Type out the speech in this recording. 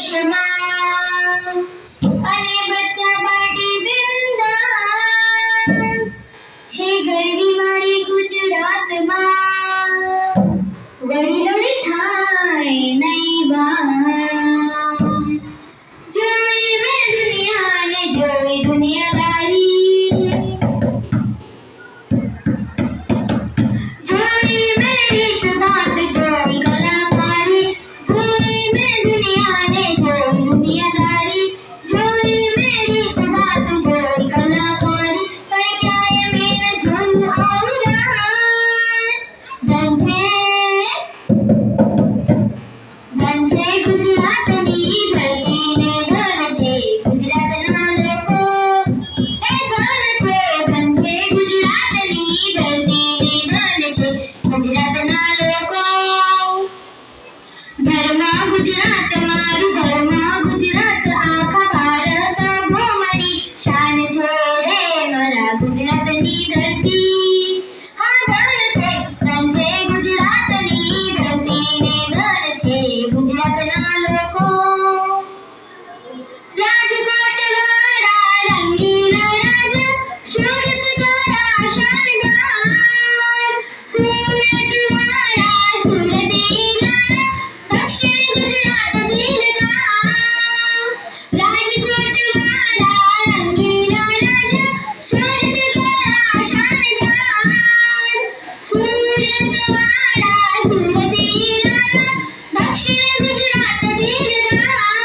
વૃક્ષમાં અને બચ્ચા પાટી બિંદાસ. હે ગરવી મારી ગુજરાતમાં વડીલોને થાય નહીં બાર. જોઈ મેં દુનિયાને જોઈ દુનિયાદારી, જોઈ મેં રીત ભાત જોઈ કલાકારી, જોઈ મેં દુનિયાને જોઈ દુનિયાદારી, જોઈ મેં રીત ભાત જોઈ કલાકારી, પણ ક્યાંય મેં ન જોયું આવું નાચ. ધન છે ગુજરાતની ધરતીને, ધન છે ગુજરાતના લોકો એ ધન છે. ધન છે ગુજરાતની ધરતીને, ધન છે ગુજરાતના લોકો. ધર્મ ગુજરાત મારું, ધર્મ ગુજરાત આખા ભારત ભૂમની શાન છે રે મારા ગુજરાતની ધરતી. આ ધન છે ગુજરાતની ધરતીને, ધન છે ગુજરાતના લોકો. રાજકોટ વાળા રંગીલા રાજા, સુરત વાળા શાનદાર, સુરત વાળા સુરતી લાલા, દક્ષિણ ગુજરાત દિલદાર. રાજકોટ વાળા રંગીલા રાજા, સુરત વાળા શાનદાર, સુરત વાળા સુરતી લાલા, દક્ષિણ ગુજરાત દિલદાર.